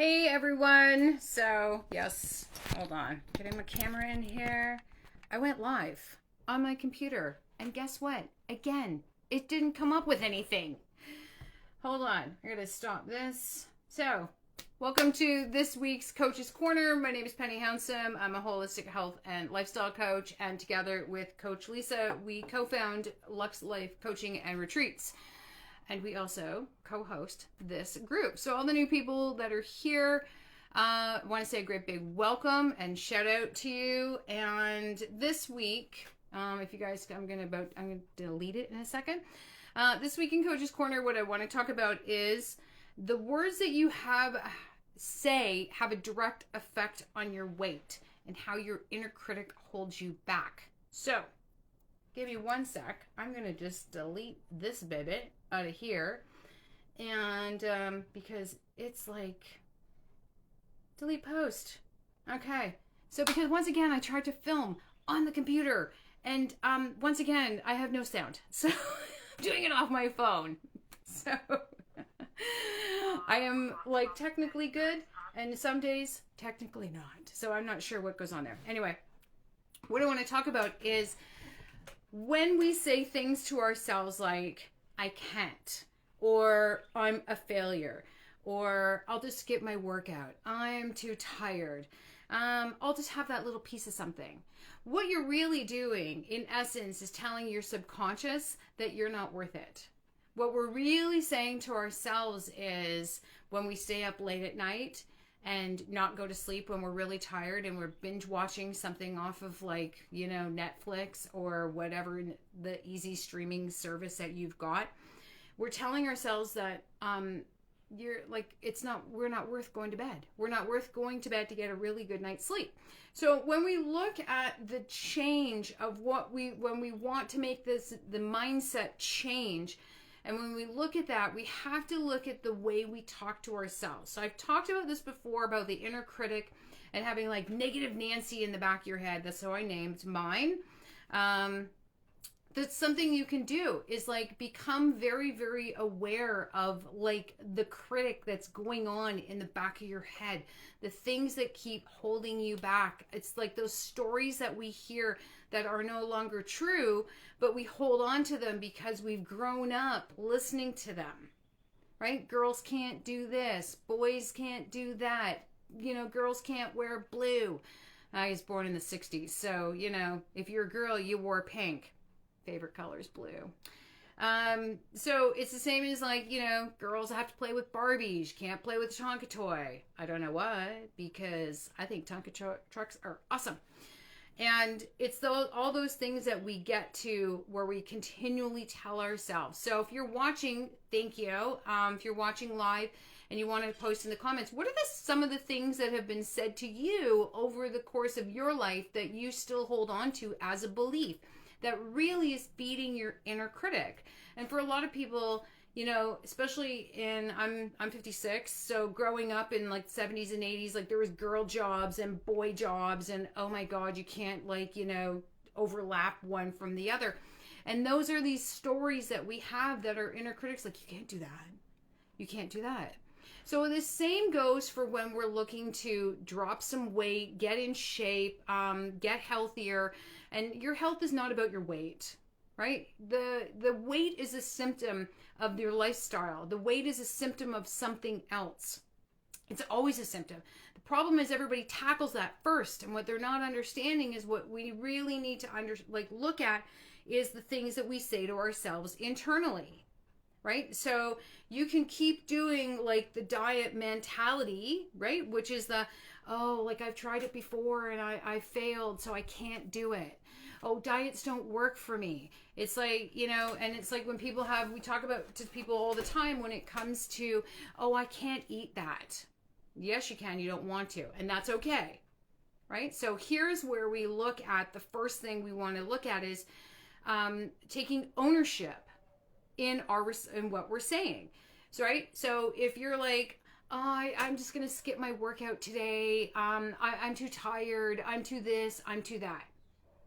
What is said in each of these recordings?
Hey everyone. So, yes, hold on. Getting my camera in here. I went live on my computer. And guess what? Again, it didn't come up with anything. Hold on. I gotta stop this. So, welcome to this week's Coach's Corner. My name is Penny Hounsome. I'm a holistic health and lifestyle coach. And together with Coach Lisa, we co-found Lux Life Coaching and Retreats. And we also co-host this group. So all the new people that are here, I want to say a great big welcome and shout out to you. And this week, if you guys, I'm going to delete it in a second. This week in Coach's Corner, what I want to talk about is the words that you say have a direct effect on your weight and how your inner critic holds you back. So, give me one sec. I'm going to just delete this bit out of here. And because it's like, delete post. Okay. So because once again, I tried to film on the computer. And once again, I have no sound. So I'm doing it off my phone. So I am like technically good. And some days, technically not. So I'm not sure what goes on there. Anyway, what I want to talk about is when we say things to ourselves like, I can't, or I'm a failure, or I'll just skip my workout, I'm too tired, I'll just have that little piece of something. What you're really doing, in essence, is telling your subconscious that you're not worth it. What we're really saying to ourselves is when we stay up late at night and not go to sleep when we're really tired and we're binge watching something off of Netflix or whatever the easy streaming service that you've got, we're telling ourselves that we're not worth going to bed. We're not worth going to bed to get a really good night's sleep. So when we look at the change of when we want to make the mindset change, and when we look at that, we have to look at the way we talk to ourselves. So I've talked about this before, about the inner critic and having like negative Nancy in the back of your head. That's how I named mine. That's something you can do is like become very, very aware of like the critic that's going on in the back of your head, the things that keep holding you back. It's like those stories that we hear that are no longer true, but we hold on to them because we've grown up listening to them, right? Girls can't do this. Boys can't do that. Girls can't wear blue. I was born in the 60s. So, if you're a girl, you wore pink. Favorite color is blue. So it's the same as like, girls have to play with Barbies. You can't play with a Tonka toy. I don't know why, because I think Tonka trucks are awesome. And it's all those things that we get to where we continually tell ourselves. So if you're watching, thank you. If you're watching live and you want to post in the comments, what are some of the things that have been said to you over the course of your life that you still hold on to as a belief that really is feeding your inner critic? And for a lot of people, especially I'm 56, so growing up in like 70s and 80s, like there was girl jobs and boy jobs, and oh my God, you can't overlap one from the other. And those are these stories that we have that are inner critics, like, you can't do that. You can't do that. So the same goes for when we're looking to drop some weight, get in shape, get healthier. And your health is not about your weight, right? The weight is a symptom of your lifestyle. The weight is a symptom of something else. It's always a symptom. The problem is everybody tackles that first. And what they're not understanding is what we really need to look at is the things that we say to ourselves internally. Right? So you can keep doing like the diet mentality, right? Which is I've tried it before and I failed, so I can't do it. Oh, diets don't work for me. It's like, and it's like when we talk about to people all the time when it comes to, oh, I can't eat that. Yes, you can. You don't want to. And that's okay. Right? So here's where we look at the first thing we want to look at is taking ownership in what we're saying. So, right? So if you're like, oh, I'm just going to skip my workout today. I'm too tired. I'm too this. I'm too that.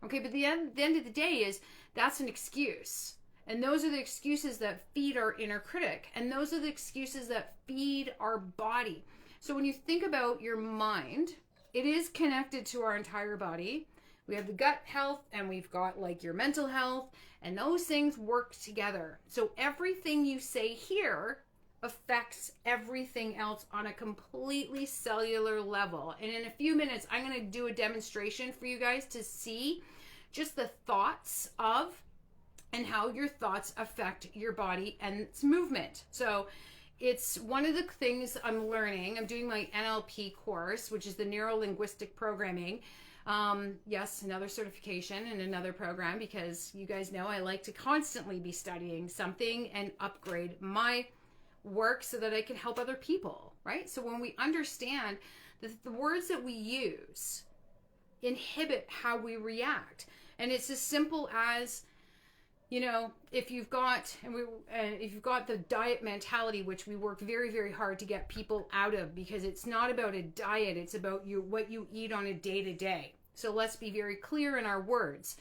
Okay. But the end of the day is that's an excuse. And those are the excuses that feed our inner critic. And those are the excuses that feed our body. So when you think about your mind, it is connected to our entire body. We have the gut health and we've got like your mental health, and those things work together. So everything you say here affects everything else on a completely cellular level. And in a few minutes, I'm going to do a demonstration for you guys to see just the thoughts of and how your thoughts affect your body and its movement. So it's one of the things I'm learning. I'm doing my NLP course, which is the Neuro Linguistic Programming. Yes, another certification and another program, because you guys know I like to constantly be studying something and upgrade my work so that I can help other people, right? So when we understand that the words that we use inhibit how we react, and it's as simple as, you know, if you've got the diet mentality, which we work very, very hard to get people out of, because it's not about a diet, it's about what you eat on a day-to-day. So let's be very clear in our words.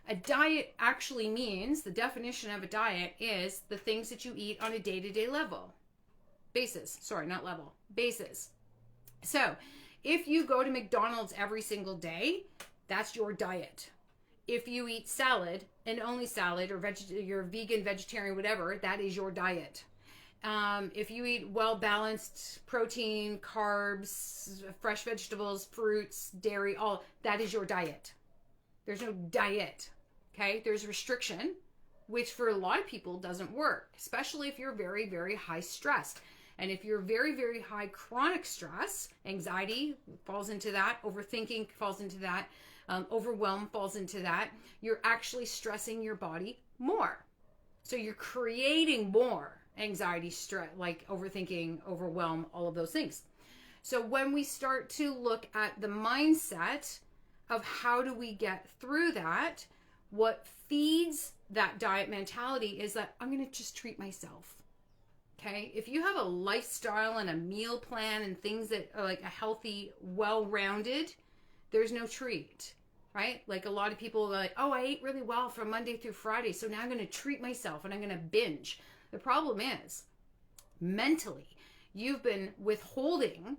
A diet actually means, the definition of a diet is the things that you eat on a day-to-day basis. So if you go to McDonald's every single day, that's your diet. If you eat salad and only salad, or you're vegan, vegetarian, whatever, that is your diet. If you eat well-balanced protein, carbs, fresh vegetables, fruits, dairy, all, that is your diet. There's no diet, okay? There's restriction, which for a lot of people doesn't work, especially if you're very, very high stress. And if you're very, very high chronic stress, anxiety falls into that, overthinking falls into that, overwhelm falls into that, you're actually stressing your body more. So you're creating more anxiety, stress, like overthinking, overwhelm, all of those things. So when we start to look at the mindset of how do we get through that, what feeds that diet mentality is that I'm going to just treat myself. Okay? If you have a lifestyle and a meal plan and things that are like a healthy, well-rounded, there's no treat. Right? Like a lot of people are like, oh, I ate really well from Monday through Friday, so now I'm going to treat myself and I'm going to binge. The problem is, mentally, you've been withholding,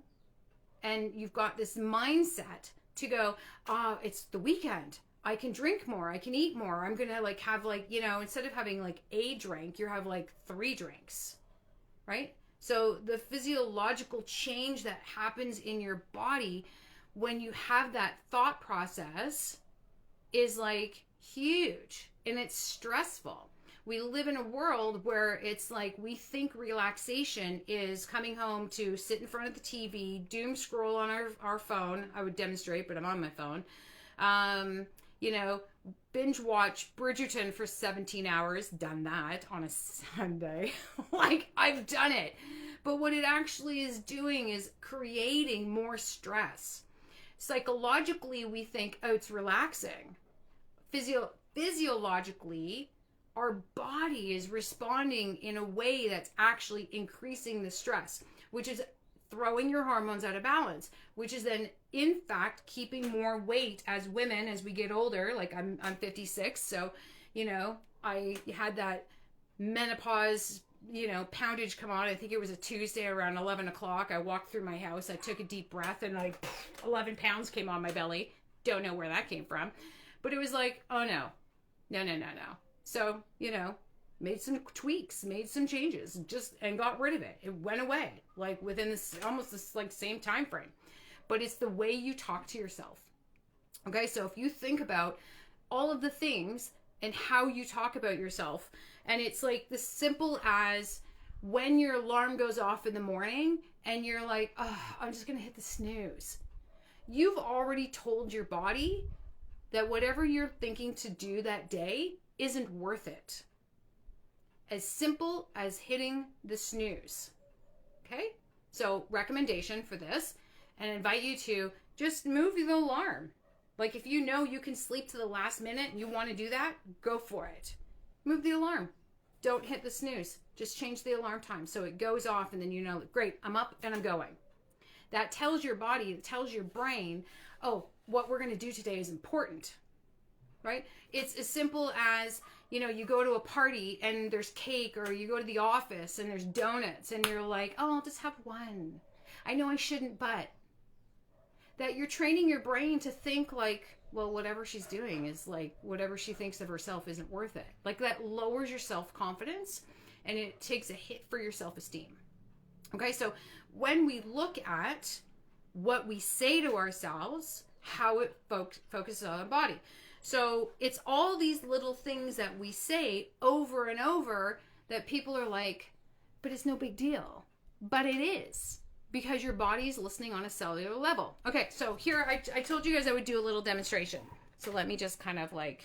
and you've got this mindset to go, it's the weekend. I can drink more. I can eat more. I'm going to like have like, you know, instead of having like a drink, you have like 3 drinks, right? So the physiological change that happens in your body when you have that thought process is like huge, and it's stressful. We live in a world where it's like we think relaxation is coming home to sit in front of the TV, doom scroll on our phone. I would demonstrate, but I'm on my phone. You know, binge watch Bridgerton for 17 hours. Done that on a Sunday. Like, I've done it. But what it actually is doing is creating more stress. Psychologically, we think, oh, it's relaxing. Physiologically, our body is responding in a way that's actually increasing the stress, which is throwing your hormones out of balance, which is then, in fact, keeping more weight as women as we get older. Like I'm 56, so, you know, I had that menopause, you know, poundage come on. I think it was a Tuesday around 11 o'clock. I walked through my house. I took a deep breath and like 11 pounds came on my belly. Don't know where that came from. But it was like, oh no. So, you know, made some tweaks, made some changes, and got rid of it. It went away like within this like same time frame. But it's the way you talk to yourself. Okay, so if you think about all of the things and how you talk about yourself, and it's like the simple as when your alarm goes off in the morning and you're like, oh, I'm just going to hit the snooze. You've already told your body that whatever you're thinking to do that day isn't worth it. As simple as hitting the snooze. Okay? So recommendation for this, and I invite you to just move the alarm. Like if you know you can sleep to the last minute and you want to do that, go for it. Move the alarm. Don't hit the snooze. Just change the alarm time so it goes off and then you know, great, I'm up and I'm going. That tells your body, it tells your brain, oh, what we're going to do today is important, right? It's as simple as, you know, you go to a party and there's cake, or you go to the office and there's donuts and you're like, oh, I'll just have one. I know I shouldn't, but. That you're training your brain to think like, well, whatever she's doing is like, whatever she thinks of herself isn't worth it. Like that lowers your self-confidence and it takes a hit for your self-esteem. Okay, so when we look at what we say to ourselves, how it focuses on our body. So it's all these little things that we say over and over that people are like, but it's no big deal. But it is, because your body is listening on a cellular level. Okay, so here I told you guys I would do a little demonstration. So let me just kind of like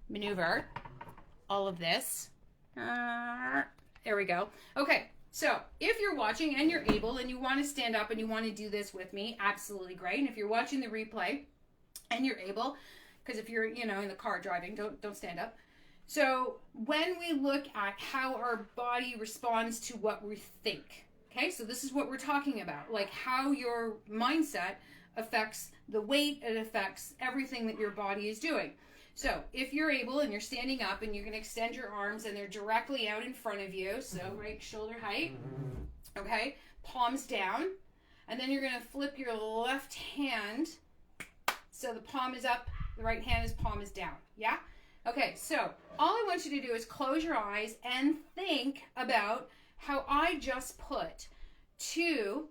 maneuver all of this. There we go. Okay, so if you're watching and you're able and you want to stand up and you want to do this with me, absolutely great. And if you're watching the replay and you're able, because if you're, in the car driving, don't stand up. So when we look at how our body responds to what we think, okay, so this is what we're talking about, like how your mindset affects the weight, it affects everything that your body is doing. So if you're able and you're standing up and you're going to extend your arms and they're directly out in front of you, so right shoulder height, okay, palms down, and then you're going to flip your left hand so the palm is up, the right hand palm is down, yeah? Okay, so all I want you to do is close your eyes and think about how I just put 2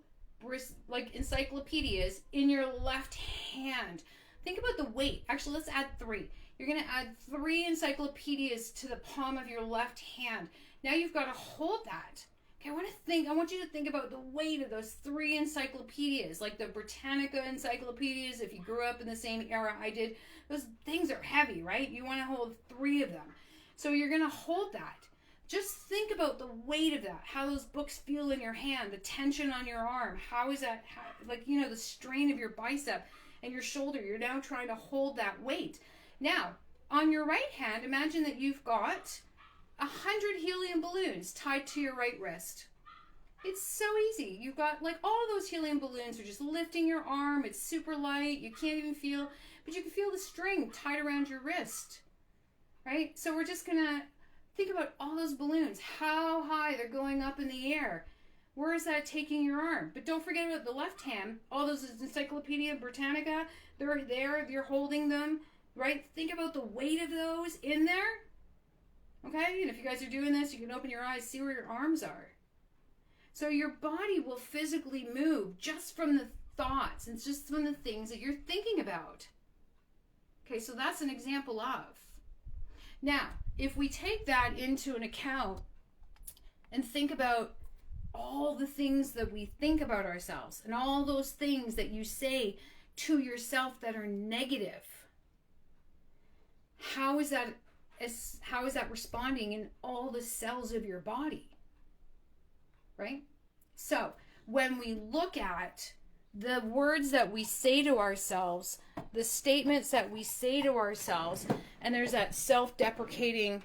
like encyclopedias in your left hand. Think about the weight. Actually, let's add 3. You're going to add 3 encyclopedias to the palm of your left hand. Now you've got to hold that. Okay, I want you to think about the weight of those 3 encyclopedias, like the Britannica encyclopedias. If you grew up in the same era I did, those things are heavy, right? You want to hold 3 of them. So you're going to hold that. Just think about the weight of that, how those books feel in your hand, the tension on your arm. How is that, the strain of your bicep and your shoulder. You're now trying to hold that weight. Now, on your right hand, imagine that you've got 100 helium balloons tied to your right wrist. It's so easy. You've got all those helium balloons are just lifting your arm. It's super light. You can't even feel, but you can feel the string tied around your wrist, right? So we're just going to think about all those balloons, how high they're going up in the air. Where is that taking your arm? But don't forget about the left hand. All those Encyclopedia Britannica, they're there, you're holding them, right? Think about the weight of those in there. Okay, and if you guys are doing this, you can open your eyes, see where your arms are. So your body will physically move just from the thoughts and just from the things that you're thinking about. Okay, so that's an example of. Now, if we take that into an account and think about all the things that we think about ourselves and all those things that you say to yourself that are negative, how is that responding in all the cells of your body, right? So when we look at the words that we say to ourselves, the statements that we say to ourselves, and there's that self-deprecating,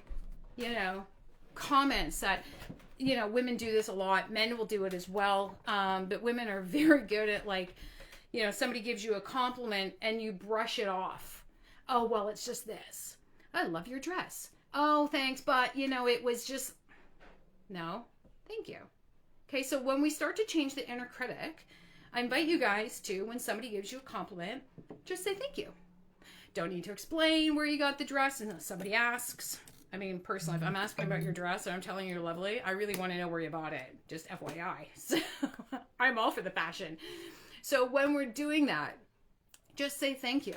comments that, women do this a lot. Men will do it as well. But women are very good at somebody gives you a compliment and you brush it off. Oh, well, it's just this. I love your dress. Oh, thanks. But, it was just, no, thank you. Okay. So when we start to change the inner critic, I invite you guys to, when somebody gives you a compliment, just say thank you. Don't need to explain where you got the dress unless somebody asks. I mean, personally, if I'm asking about your dress and I'm telling you you're lovely, I really want to know where you bought it. Just FYI. So I'm all for the fashion. So when we're doing that, just say thank you,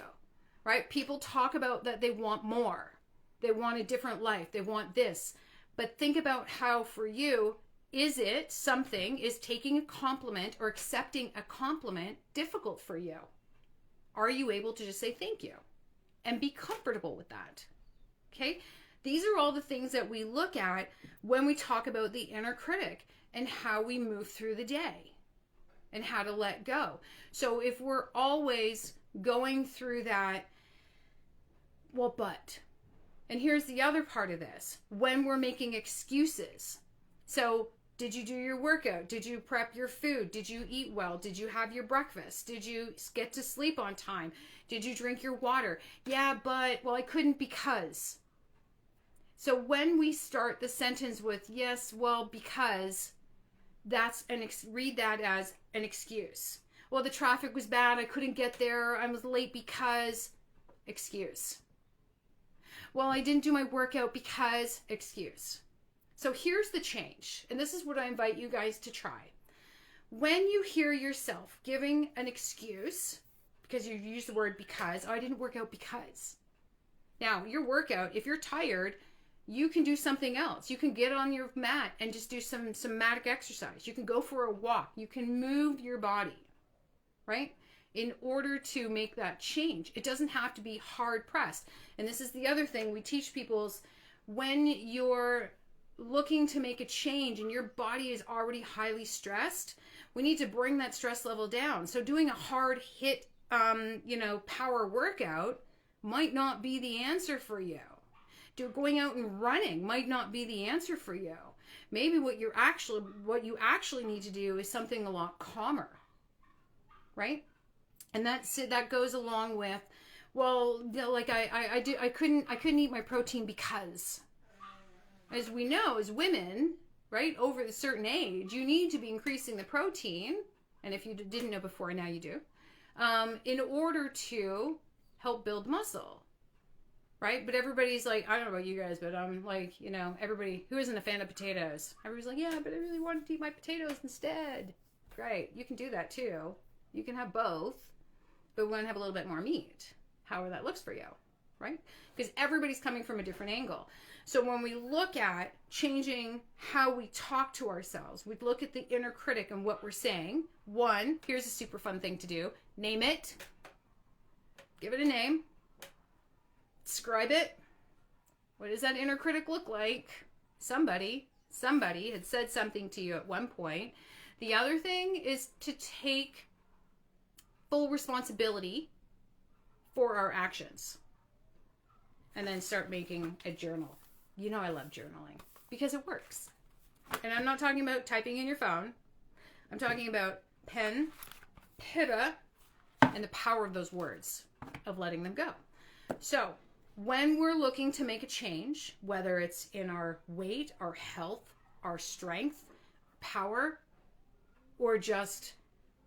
right? People talk about that they want more. They want a different life. They want this. But think about how for you, is taking a compliment or accepting a compliment difficult for you? Are you able to just say thank you and be comfortable with that? Okay. These are all the things that we look at when we talk about the inner critic and how we move through the day and how to let go. So if we're always going through that, and here's the other part of this, when we're making excuses. So did you do your workout? Did you prep your food? Did you eat well? Did you have your breakfast? Did you get to sleep on time? Did you drink your water? Yeah, but, I couldn't because. So when we start the sentence with, yes, well, because, read that as an excuse. Well, the traffic was bad. I couldn't get there. I was late because excuse. Well, I didn't do my workout because excuse. So here's the change. And this is what I invite you guys to try. When you hear yourself giving an excuse, because you use the word because, oh, I didn't work out because. Now, your workout, if you're tired, you can do something else. You can get on your mat and just do some somatic exercise. You can go for a walk. You can move your body, right? In order to make that change. It doesn't have to be hard pressed. And this is the other thing we teach people is when you're looking to make a change and your body is already highly stressed, we need to bring that stress level down. So doing a hard hit, power workout might not be the answer for you. Going out and running might not be the answer for you. Maybe what you actually need to do is something a lot calmer, right? And that goes along with, well, like I couldn't eat my protein because, as we know, as women, right, over a certain age, you need to be increasing the protein, and if you didn't know before, now you do, in order to help build muscle, right? But everybody's like, I don't know about you guys, but I'm like, everybody who isn't a fan of potatoes, everybody's like, yeah, but I really wanted to eat my potatoes instead. Great, you can do that too. You can have both, but we want to have a little bit more meat, however that looks for you, right? Because everybody's coming from a different angle. So when we look at changing how we talk to ourselves, we look at the inner critic and what we're saying. One, here's a super fun thing to do. Name it. Give it a name. Describe it. What does that inner critic look like? Somebody had said something to you at one point. The other thing is to take full responsibility for our actions and then start making a journal. I love journaling because it works. And I'm not talking about typing in your phone. I'm talking about pen, pitta, and the power of those words, of letting them go. So when we're looking to make a change, whether it's in our weight, our health, our strength, power, or just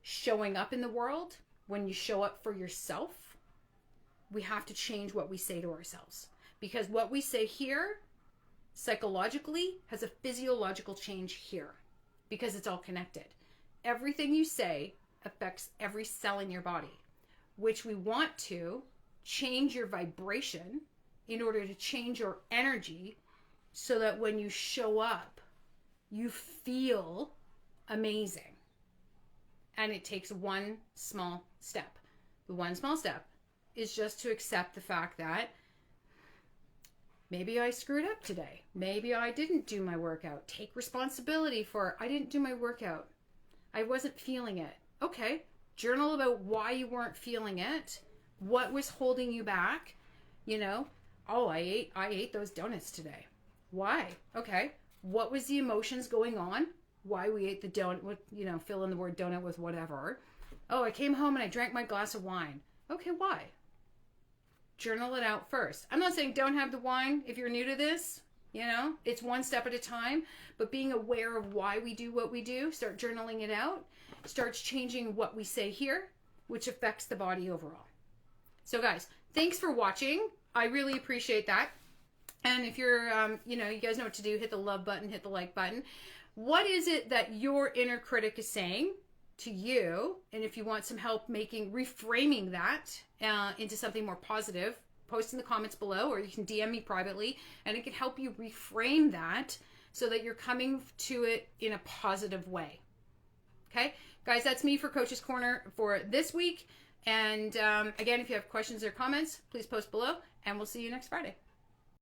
showing up in the world, when you show up for yourself, we have to change what we say to ourselves. Because what we say here, psychologically, has a physiological change here. Because it's all connected. Everything you say affects every cell in your body. Which we want to change your vibration in order to change your energy so that when you show up, you feel amazing. And it takes one small step. The one small step is just to accept the fact that maybe I screwed up today. Maybe I didn't do my workout. Take responsibility for, I didn't do my workout. I wasn't feeling it. Okay. Journal about why you weren't feeling it. What was holding you back? Oh, I ate those donuts today. Why? Okay. What was the emotions going on? Why we ate the donut with, fill in the word donut with whatever. Oh, I came home and I drank my glass of wine. Okay, why? Journal it out first. I'm not saying don't have the wine if you're new to this. It's one step at a time. But being aware of why we do what we do, start journaling it out, starts changing what we say here, which affects the body overall. So guys, thanks for watching. I really appreciate that. And if you're, you guys know what to do. Hit the love button, hit the like button. What is it that your inner critic is saying to you? And if you want some help reframing that into something more positive, post in the comments below, or you can DM me privately, and it can help you reframe that so that you're coming to it in a positive way. Okay, guys, that's me for Coach's Corner for this week. And again, if you have questions or comments, please post below, and we'll see you next Friday.